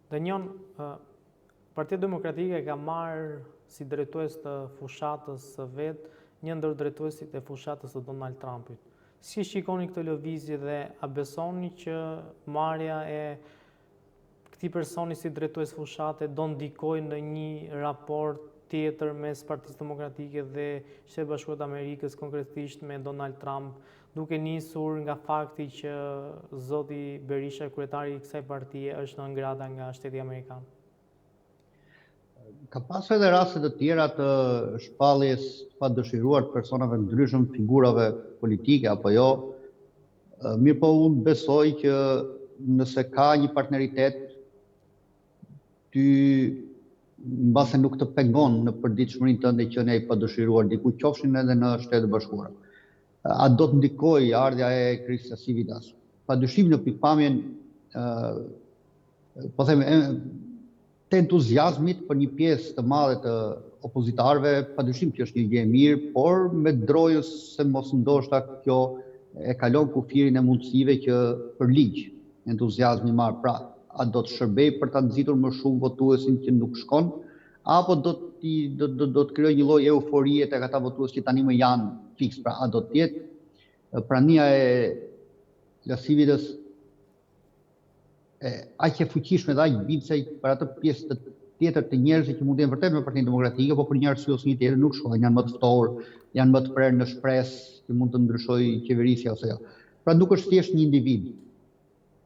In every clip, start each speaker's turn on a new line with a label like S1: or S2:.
S1: Dhe njën, Partia Demokratike ka marrë si drejtues të fushatës së vetë një ndër drejtuesit e fushatës së Donald Trumpit. Si shikoni këtë lëvizje dhe a besoni që marrja e këtij personi si drejtues fushate do ndikojë në një raport tjetër mes Partisë Demokratike dhe Shtetet e Bashkuara të Amerikës, konkretisht me Donald Trump, duke nisur nga fakti që zoti Berisha, kryetari i kësaj partie, është në ngrata nga Shteti Amerikan?
S2: Ka pasur edhe raste të tjera të shpalljes pa dëshiruar të personave ndryshëm, figurave politike apo jo. Mirë po unë besoj që nëse ka një partneritet, ty mbase nuk të pengon në përditshmërinë tënde qenë ai pa dëshiruar diku, qofshin edhe në Shtetet e Bashkuara. A do të ndikojë ardha e Kristës Sivitas? Padyshim në pikpamjen po them të entuziazmit për një pjesë të madhe të opozitarëve, padyshim që është një gjë e mirë, por me drojës se mos ndoshta kjo e kalon kufirin e mundësive që për ligj entuziazmi marr. Pra, a do të shërbej për ta nxitur më shumë votuesin që nuk shkon, apo do të krijojë një lloj euforie tek ata votues që tani më janë fiks. Pra, a do të jetë prania e Sivitas aq e fuqishme dhe aq bitse për atë pjesë tjetër të njerëzve që mund të jenë vërtet me Partinë Demokratike, por për një arsye ose një tjetër nuk shkojnë, janë më të ftohur, janë më të prerë në shpresë që mund të ndryshojë qeverisja ose jo. Pra nuk është thjesht një individ.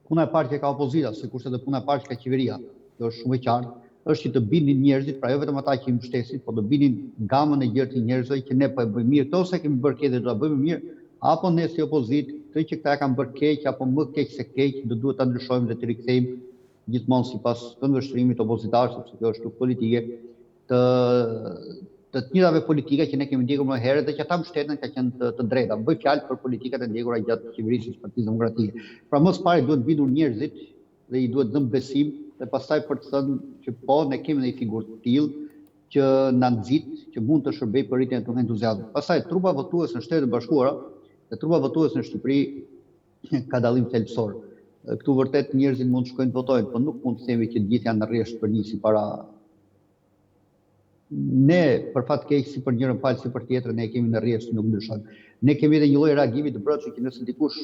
S2: Puna e parë që ka opozita, sikurse edhe puna e parë që ka qeveria, kjo është shumë e qartë, është që të bindin njerëzit, pra jo vetëm ata që i mbështesin, por të bindin gamën e gjerë të njerëzve që ne po e bëjmë mirë, ose kemi bërë keq dhe do ta bëjmë mirë, apo ne si opozitë, të që këta kanë bërë keq apo më keq se keq, do duhet ta ndryshojmë dhe të rikthejmë gjithmonë sipas këndvështrimit opozitar, sepse kjo është politike, të njëjtave politika që ne kemi ndjekur më herët dhe që ata mbështeten ka qenë të drejta. Bëj fjalë për politikat e ndjekura gjatë qeverisjes së Partisë Demokratike. Pra më së pari duhet bindur njerëzit dhe i duhet dhënë besim dhe pastaj për të thënë që po ne kemi një figurë të tillë që na nxit, që mund të shërbejë për rritjen e tonë entuziazmit. Pastaj trupa votues në Shtetet e Bashkuara dhe trupa votues në Shqipëri ka dallim thelbësor. Këtu vërtet njerëzit mund të shkojnë të votojnë, por nuk mund të themi që të gjithë janë në rresht për një si para. Ne për fat keq si për njërin palë si për tjetrën ne kemi në rresht nuk ndryshojmë. Ne kemi edhe një lloj reagimi të brendshëm që nëse dikush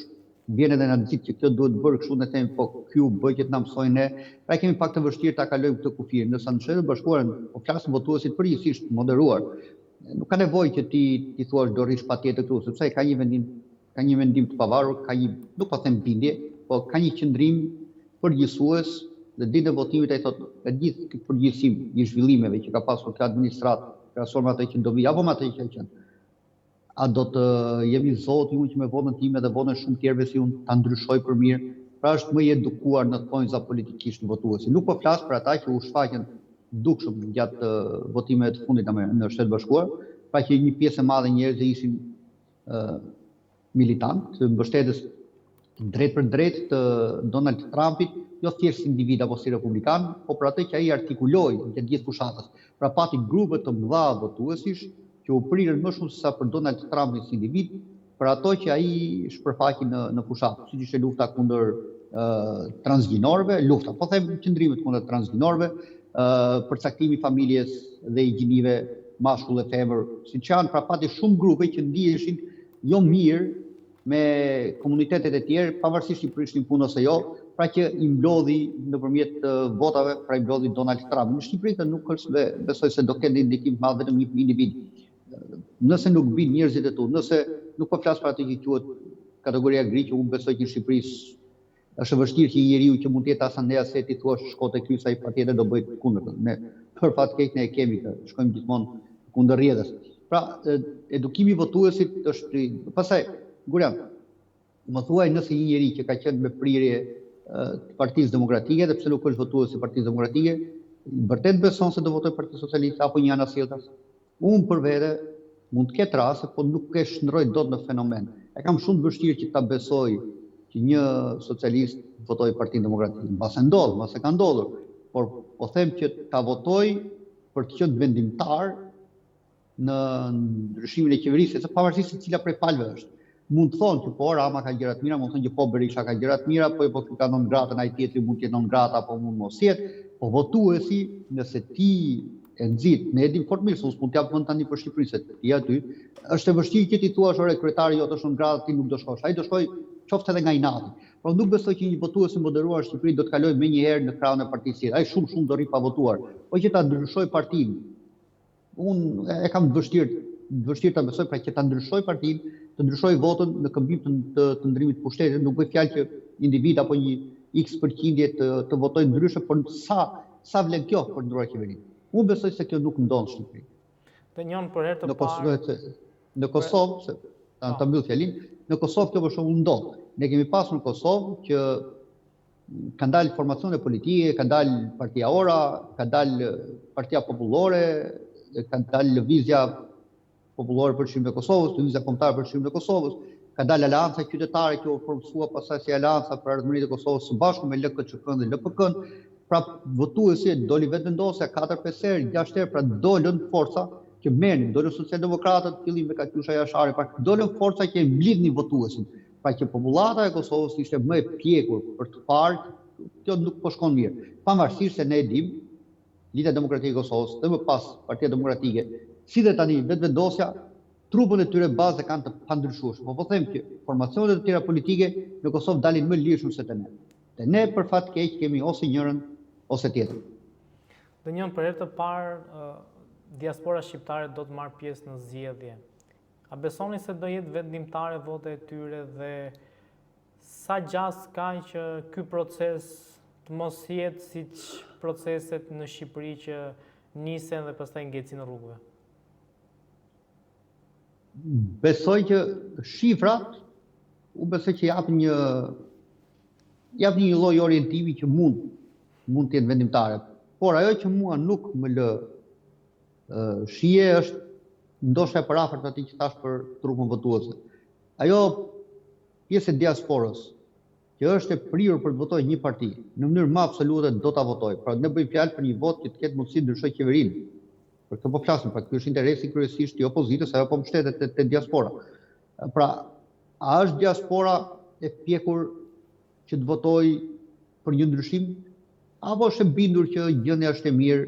S2: vjen edhe na nxit që kjo duhet bërë kështu ne themi po ky bëj që na mësojnë ne, pra kemi pak të vështirë ta kalojmë këtë kufir. Nëse në Shtetet e Bashkuara po flasim votuesit përgjithsisht moderuar, nuk ka nevojë që ti thuash do rrish patjetër këtu, sepse ka një vendim të pavarur, nuk po them bindje, po ka një qëndrim përgjithësues dhe ditën e votimit ai thotë me gjithë këtë përgjithësim i zhvillimeve që ka pasur këtë administratë, krahasuar me atë që do vi apo me atë që ka qenë. A do të jemi zoti unë që me votën time dhe votën shumë tjerëve si unë ta ndryshoj për mirë, pra është më i edukuar në thonjza politikisht votuesi. Nuk po flas për ata që u shfaqën dukshëm gjatë votimeve të fundit në Shtetet Bashkuar, pra që një pjesë e madhe njerëzve ishin militantë, mbështetës drejt për drejt të Donald Trumpit, jo thjesht si individ apo si republikan, po për atë që ai artikuloi gjatë gjithë fushatës. Pra pati grupe të mëdha votuesish që u prirën më shumë se sa për Donald Trumpin si individ, për ato që ai shpërfaqi në fushatë, siç ishte lufta kundër transgjinorëve, po them qëndrimet kundër transgjinorëve, përcaktimi i familjes dhe i gjinive mashkull dhe femër, siç janë, pra pati shumë grupe që ndiheshin jo mirë me komunitetet e tjerë, pavarësisht i prishin punë ose jo, pra që i mblodhi nëpërmjet votave, pra i mblodhi Donald Trump. Në Shqipëri këtë nuk është, besoj se do ketë ndikim të madh vetëm një individ. Nëse nuk bin njerëzit e tu, nëse nuk po flas për atë që quhet kategoria gri, që unë besoj që në Shqipëri është vështirë që një njeriu që mund të jetë asandej se ti thua shko te ky sa i patjetër do bëj kundërtën. Ne për fat keq ne e kemi këtë, shkojmë gjithmonë kundër rrjedhës. Pra edukimi i votuesit është pastaj Gurian, më thuaj nëse një njeri që ka qenë me prirje të Partisë Demokratike dhe pse nuk është votues i Partisë Demokratike, vërtet beson se do votojë Partia Socialiste apo një anasjelltas? Unë për vete mund të ketë raste, po nuk e shndroj dot në fenomen. E kam shumë vështirë që ta besoj që një socialist votoi Partinë Demokratike. Mbase ndodh, mbase ka ndodhur, por po them që ta votoj për të qenë vendimtar në ndryshimin e qeverisë, se pavarësisht se cila prej palëve është. mund të thonë që po Rama ka gjëra të mira, mund të thonë që po Berisha ka gjëra të mira, po ka non grata, ai tjetri mund të jetë non grata, apo mund mos jetë, po votuesi, nëse ti e nxit, ne e dim fort mirë, se mund t'jap vend tani për Shqipërinë, se ti aty, është e vështirë që ti thuash ore kryetari jot është non grata, ti nuk do shkosh. Ai do shkoj qoftë edhe nga inati. Por nuk besoj që një votues i moderuar në Shqipëri do të kalojë menjëherë në krahun e partisë tjetër. Ai shumë do rri pa votuar. Po që ta ndryshoj partinë. Unë e kam vështirë ta besoj, pra që ta ndryshoj partinë, të ndryshoj votën në këmbim të ndrimit të pushtetit, nuk bëj fjalë që individ apo një X% të votojnë ndryshe, por sa vlen kjo për ndryruar qeverinë. Unë besoj se kjo nuk ndodh në Shqipëri.
S1: Të njëjën për herë të parë
S2: në Kosovë, ta mbyll fjalin, në Kosovë kjo për shembull ndodh. Ne kemi pasur në Kosovë që ka dalë formacione politike, ka dalë Partia Ora, ka dalë Partia Popullore, ka dalë Lëvizja Popullore për Çështjen e Kosovës, Lëvizja Kombëtare për Çështjen e Kosovës, ka dalë Aleanca Qytetare që u formua pastaj si Aleanca për Ardhmërinë e Kosovës së bashku me LKÇK-n dhe LPK-n. Pra votuesi doli vetëvendosja 4-5 herë, 6 herë, pra dolën forca që merrnin, dolën socialdemokratët, fillim me Katyusha Jashari, pra dolën forca që e mblidhnin votuesin. Pra që popullata e Kosovës ishte më e pjekur për të parë, kjo nuk po shkon mirë. Pavarësisht se ne e dim, Lidhja Demokratike e Kosovës dhe më pas Partia Demokratike, si dhe tani vetëvendosja, trupën e tyre bazë kanë të pandryshueshme. Po them që formacionet e tjera politike në Kosovë dalin më lirshëm se te ne. Te ne për fat keq kemi ose njërin ose tjetrën.
S1: Dhe njën për herë të parë, diaspora shqiptare do të marrë pjesë në zgjedhje. A besoni se do jetë vendimtare vote e tyre dhe sa gjas ka që ky proces të mos jetë siç proceset në Shqipëri që nisen dhe pastaj ngecin në rrugëve?
S2: Besoj që shifrat, unë besoj që japin një lloj orientimi që mund të jetë vendimtare. Por ajo që mua nuk më lë shije është ndoshta e parafort atij që thash për trupin votuese. Ajo pjesë e diasporës që është e prirur për të votuar një parti, në mënyrë më absolute do ta votojë. Pra ne bëjmë fjalë për një vot që të ketë mundësi të ndryshojë qeverinë. Për këtë po flasim, pra ky është interesi kryesisht i opozitës, ajo po mbështetet te diaspora. Pra, a është diaspora e pjekur që të votojë për një ndryshim, apo është e bindur që gjendja është e mirë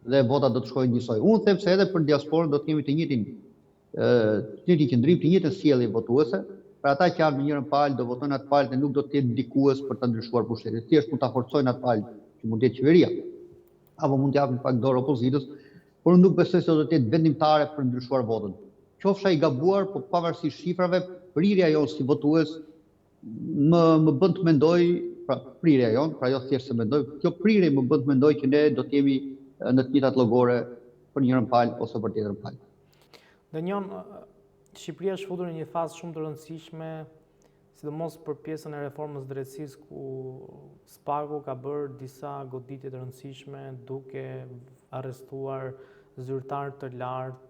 S2: dhe votat do të shkojnë njësoj? Unë them se edhe për diasporën do të kemi të njëjtin qëndrim, të njëjtën sjellje votuese. Për ata që janë në njërin palë do votojnë atë palë dhe nuk do të jetë ndikues për ta ndryshuar pushtetin. Thjesht mund ta forcojnë atë palë që mund të jetë qeveria, apo mund të japin pak dorë opozitës, por nuk besoj se do të jetë vendimtare për ndryshuar votën. Qofsha i gabuar, po pavarësisht shifrave, prirja jonë si votues më bën të mendoj, pra prirja jonë, pra jo thjesht se mendoj, kjo prirje më bën të mendoj që ne do të jemi në të njëjtat llogore për njërin palë ose për tjetrën palë.
S1: Dhe njën, Shqipëria është futur në një fazë shumë të rëndësishme, sidomos për pjesën e reformës drejtësisë, ku SPAK-u ka bërë disa goditje të rëndësishme duke arrestuar zyrtar të lartë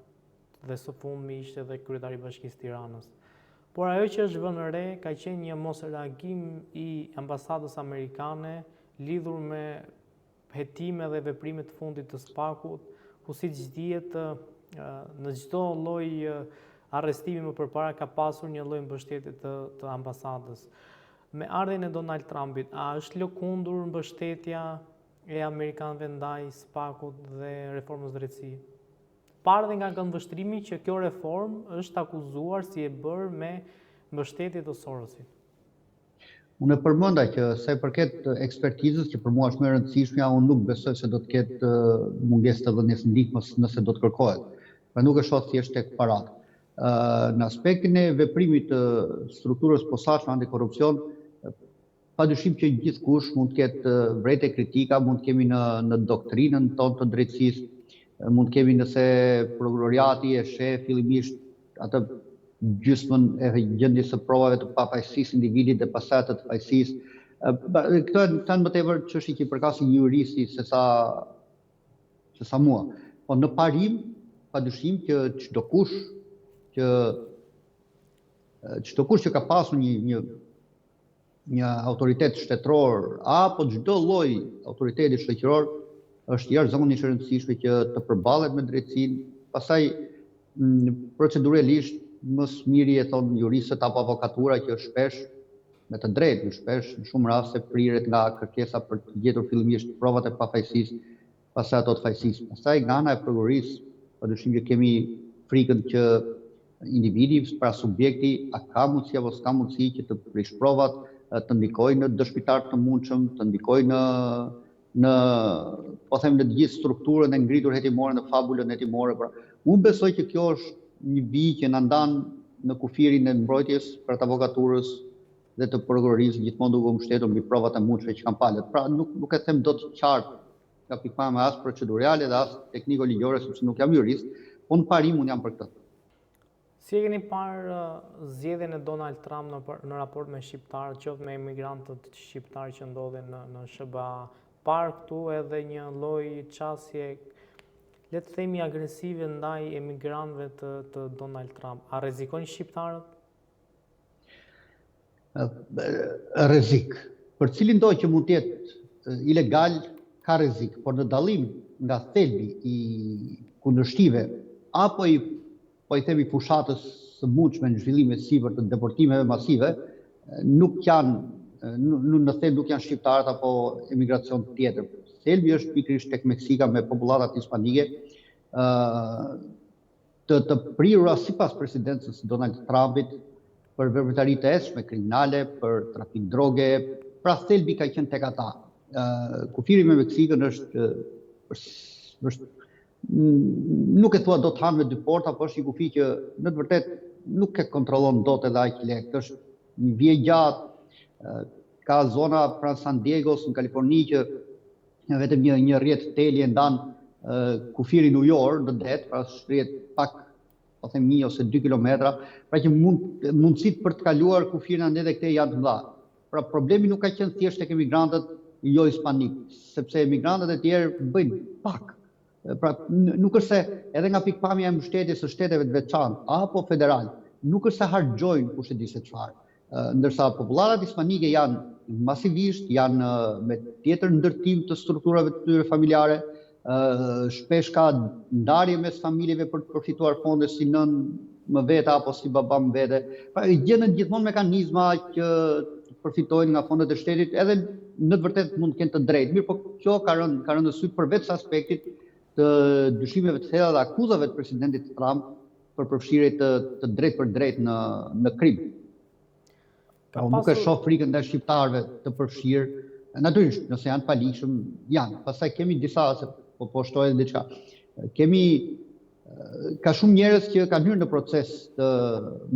S1: dhe së fundmi ishte edhe kryetari i Bashkisë Tiranës. Por ajo që është vënë re ka qenë një mosreagim i ambasadës amerikane lidhur me hetime dhe veprimet të fundit të SPAK-ut, ku siç dihet në çdo lloj arrestimi më përpara ka pasur një lloj mbështetje të ambasadës. Me ardhen e Donald Trumpit, a është lëkundur mbështetja e amerikanëve ndaj SPAK-ut dhe reformës drejtësie? Parë dhe nga këndvështrimi që kjo reformë është akuzuar si e bërë me mbështetje të Sorosit.
S2: Unë e përmenda që sa i përket ekspertizës, që për mua është më e rëndësishmja, unë nuk besoj se do të ketë mungesë të dhënies ndihmës nëse do të kërkohet. Pra nuk e shoh thjesht tek paratë. Në aspektin e veprimit të strukturës posaçme antikorrupsion, padyshim që gjithkush mund të ketë vërejtje kritika, mund të kemi në doktrinën tonë të drejtësisë, mund të kemi nëse prokuroriati e sheh fillimisht atë gjysmën e gjendjes së provave të papajësisë individit dhe pastaj të pajësisë. Këto janë më tepër çështje që përkasin një juristi se sa mua. Po në parim, padyshim që çdo kush që ka pasur një autoritet shtetëror apo çdo lloj autoriteti shoqëror është jashtëzakonisht e rëndësishme që të përballet me drejtësinë, pastaj proceduralisht më së miri e thonë juristët apo avokatura që shpesh me të drejtë, shpesh në shumë raste priret nga kërkesa për të gjetur fillimisht provat e pafajësisë, pastaj ato të fajësisë. Pastaj nga ana e prokurorisë, padyshim që kemi frikën që individi, pra subjekti, a ka mundësi apo s'ka mundësi që të prish provat, të ndikojë në dëshmitar të mundshëm, të ndikojë në po them në të gjithë strukturën e ngritur hetimore, në fabulën hetimore. Pra, unë besoj që kjo është një vijë që na ndan në kufirin e mbrojtjes për të avokaturës dhe të prokurorisë, gjithmonë duke u mbështetur mbi provat e mundshme që kanë palët. Pra nuk e them dot qartë nga pikpamja as procedurale dhe as tekniko-ligjore, sepse nuk jam jurist, po në parim unë jam për këtë.
S1: Si e keni parë zgjedhjen e Donald Trump në raport me shqiptarët, qoftë me emigrantët shqiptarë që ndodhen në SBA? Parë këtu edhe një lloj qasje, le të themi, agresive ndaj emigrantëve të Donald Trump. A rrezikojnë shqiptarët?
S2: Rrezik. Për cilin do që mund të jetë ilegal ka rrezik, por në dallim nga thelbi i kundërshtive apo i themi fushatës së mundshme në zhvillime sipër të deportimeve masive, nuk janë në thelb nuk janë shqiptarët apo emigracion tjetër. Thelbi është pikërisht tek Meksika me popullatat hispanike, të prirura sipas presidencës Donald Trumpit për veprimtari të esshme kriminale, për trafik droge, pra thelbi ka qenë tek ata. Kufiri me Meksikën është nuk e thua do të hanë me dy porta, po është një kufi që në të vërtetë nuk e kontrollon dot edhe aq lehtë. Është një vije gjatë. Ka zona pranë San Diegos në Kaliforni që vetëm një rrjet teli e ndan kufirin ujor në det, pra rrjet pak, po them 1 ose 2 kilometra, pra që mundësit për të kaluar kufirin ande dhe këte janë të mëdha. Pra problemi nuk ka qenë thjesht tek emigrantët jo hispanik, sepse emigrantët e tjerë bëjnë pak. Pra nuk është se edhe nga pikpamja e mbështetjes së shteteve të veçantë apo federal, nuk është se harxojnë kush e di se çfarë. Ndërsa popullatat hispanike janë masivisht, janë me tjetër ndërtim të strukturave të tyre familjare, shpesh ka ndarje mes familjeve për të përfituar fonde si nën më vete apo si baba më vete. Pra gjenden gjithmonë mekanizma që përfitojnë nga fondet e shtetit, edhe në të vërtetë mund të kenë të drejtë. Mirë, po kjo ka rënë në sy përveç aspektit të dyshimeve të thella dhe akuzave të presidentit Trump për përfshirje të drejtë për drejtë në krim. Nuk e shoh frikën ndaj shqiptarëve të përfshirë, natyrisht, nëse janë palishëm, janë. Pastaj kemi disa, se po shtoj edhe diçka. Ka shumë njerëz që kanë hyrë në proces të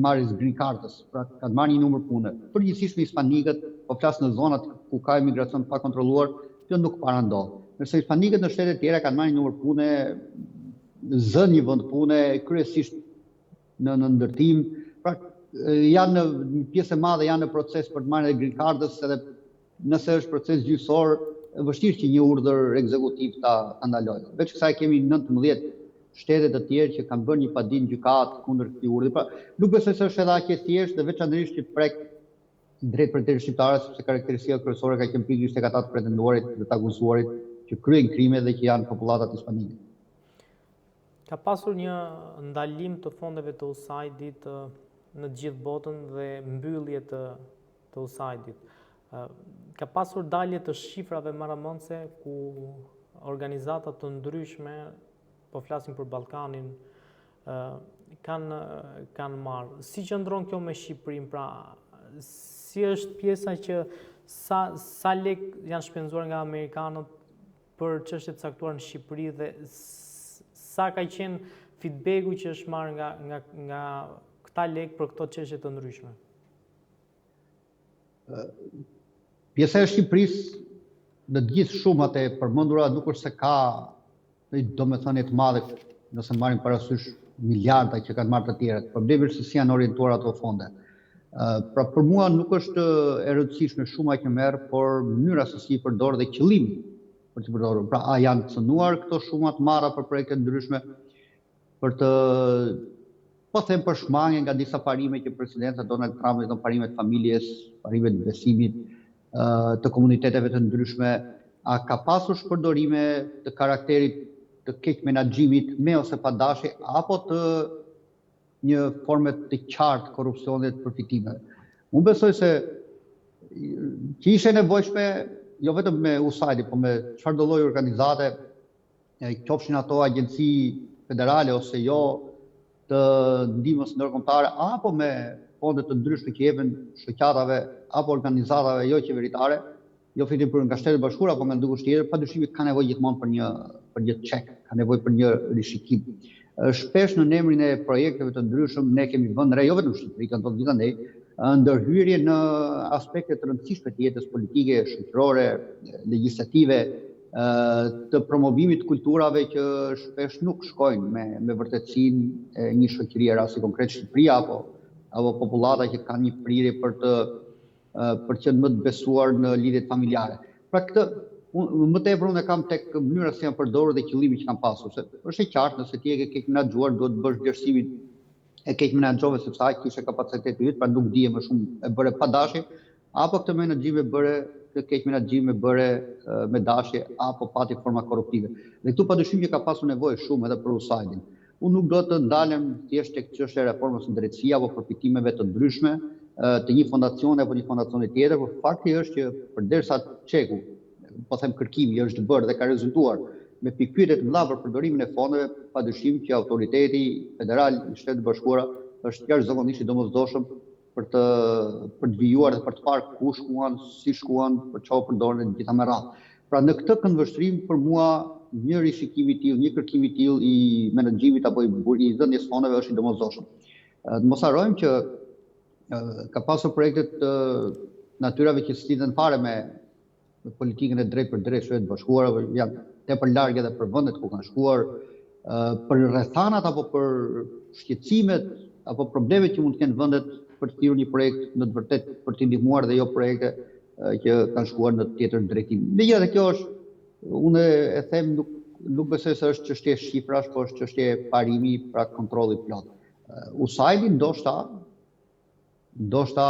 S2: marrjes green cardës, pra kanë marrë një numër pune. Përgjithsisht me hispanikët, po flas në zonat ku ka emigracion pa kontrolluar, kjo nuk parandodh. Nëse hispanikët në shtete tjera kanë marrë një numër pune, zënë një vend pune, kryesisht në ndërtim, pra janë një pjesë e madhe janë në proces për të marrë green cardës, edhe nëse është proces gjyqësor, vështirë që një urdhër ekzekutiv ta ndalojë. Veç kësaj kemi 19 shtete të tjerë që kanë bërë një padinë gjykatë kundër këtij urdhri. Pra, nuk besoj se është edhe aq e thjeshtë dhe veçanërisht që prek drejt për drejt shqiptarë, sepse karakteristika kryesore ka qenë pikërisht tek ata të pretenduarit dhe të akuzuarit që kryejnë krime dhe që janë popullatat hispanike.
S1: Ka pasur një ndalim të fondeve të USAID-it në gjithë botën dhe mbyllje të USAID-it. Ka pasur dalje të shifrave marramëndse ku organizata të ndryshme, po flasim për Ballkanin, kanë marrë. Si qëndron kjo me Shqipërinë? Pra, si është pjesa që sa lek janë shpenzuar nga amerikanët për çështje të caktuar në Shqipëri dhe sa ka qenë feedbacku që është marrë nga këta lek për këto çështje të ndryshme?
S2: Pjesa e Shqipërisë në të gjithë shumat e përmendura nuk është se ka domethënie të madhe nëse marrim parasysh miliarda që kanë marrë të tjerët. Problemi është se si janë orientuar ato fonde. Pra për mua nuk është e rëndësishme shuma që merr, por mënyra se si i përdor dhe qëllimi për të përdorur. Pra a janë cënuar këto shuma të marra për projekte ndryshme për të po them për shmangje nga disa parime që presidenta Donald Trump, do parimet familjes, parimet besimit, të komuniteteve të ndryshme, a ka pasur shpërdorime të karakterit të keq menaxhimit me ose pa dashje, apo të një forme të qartë korrupsionit përfitimeve. Unë besoj se që ishe nevojshme jo vetëm me USAID, po me çfarëdo lloj organizate, qofshin ato agjenci federale ose jo, të ndihmës ndërkombëtare, apo me fonde të ndryshme që jepen shoqatave apo organizatave jo qeveritare, jo flitim për nga Shtetet Bashkuara apo nga ndonjë tjetër, padyshim ka nevojë gjithmonë për një check, ka nevojë për një rishikim. Shpesh në emrin e projekteve të ndryshëm ne kemi vënë re, jo vetëm Shqipëri, kanë ndodhur gjithandej, ndërhyrje në aspekte të rëndësishme të jetës politike, shoqërore, legjislative, të promovimit të kulturave që shpesh nuk shkojnë me vërtetësinë e një shoqërie, rasti konkret Shqipëria apo popullata që kanë një prirje për të qenë më të besuar në lidhjet familjare. Pra këtë më tepër unë e kam tek mënyra si janë përdorur dhe qëllimi që kanë pasur, se është e qartë nëse ti e ke menaxhuar duhet të bësh vlerësimin e keq menaxhove sepse ai kishte kapacitet të yt, pra nuk dije më shumë e bëre pa dashje, apo këtë menaxhim e bëre këtë keq menaxhim e bëre me dashje apo pati forma korruptive. Dhe këtu padyshim që ka pasur nevojë shumë edhe për USAID-in. Unë nuk do të ndalem thjesht tek çështja e reformës së drejtësisë apo përfitimeve të ndryshme të një fondacioni apo një fondacioni tjetër, por fakti është që përderisa çeku, po them kërkimi është bërë dhe ka rezultuar me pikpyetje të mëdha për përdorimin e fondeve, padyshim që autoriteti federal i Shtetit Bashkuara është jashtëzakonisht i domosdoshëm për të vijuar dhe për të parë ku shkuan, si shkuan, për çfarë përdoren gjitha me radhë. Pra në këtë këndvështrim për mua një rishikim i tillë, një kërkim i tillë i menaxhimit apo i dhënies fondeve është i domosdoshëm. Mos harrojmë që ka pasur projekte të natyrave që s'lidhen fare me politikën e drejtë për drejtë Shtetit Bashkuar, janë tepër larg edhe për vendet ku kanë shkuar, për rrethanat apo për shqetësimet apo problemet që mund të kenë vendet për të thirrur një projekt në të vërtetë për të ndihmuar dhe jo projekte që kanë shkuar në tjetër drejtim. Megjithatë kjo është, unë e them, nuk besoj se është çështje shifrash, por është çështje parimi, pra kontrolli plot. USAID-i ndoshta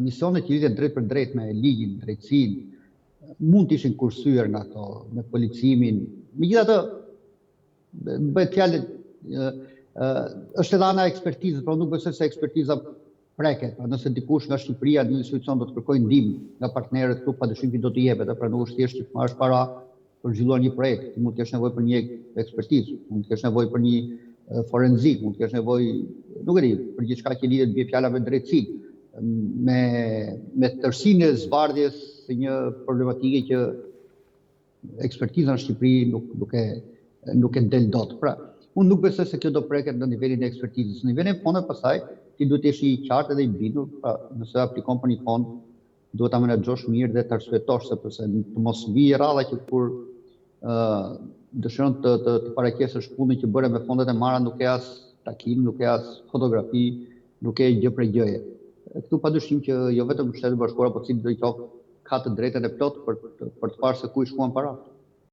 S2: misionet që lidhen drejt për drejt me ligjin, drejtësinë, mund të ishin kursyer nga ato, me policimin. Megjithatë, bëhet fjalë është edhe ana e ekspertizës, por nuk besoj se ekspertiza preket. Pra nëse dikush nga Shqipëria në një institucion do të kërkojë ndihmë nga partnerët këtu, padyshim që do t'i jepet, pra nuk është thjesht që të marrësh para për zhvilluar një projekt. Ti mund të kesh nevojë për një ekspertizë, mund të kesh nevojë për një forenzik, mund të kesh nevojë, nuk e di, për gjithçka që lidhet bie fjala me drejtësinë, me tërsinë e zbardhjes së një problematike që ekspertiza në Shqipëri nuk e del dot. Pra, unë nuk besoj se kjo do preket në nivelin e ekspertizës. Në nivelin e fondit pastaj ti duhet të jesh i qartë dhe i bindur, pra nëse aplikon për një fond, duhet ta menaxhosh mirë dhe ta arsyetosh sepse të mos vijë rradha që kur dëshiron të paraqesësh punën që bëre me fondet e marra, nuk ke as takim, nuk ke as fotografi, nuk ke gjë për gjëje. Këtu padyshim që jo vetëm Shtetet Bashkuara, por cili do i thotë ka të drejtën e plot për të parë se ku i shkuan paratë.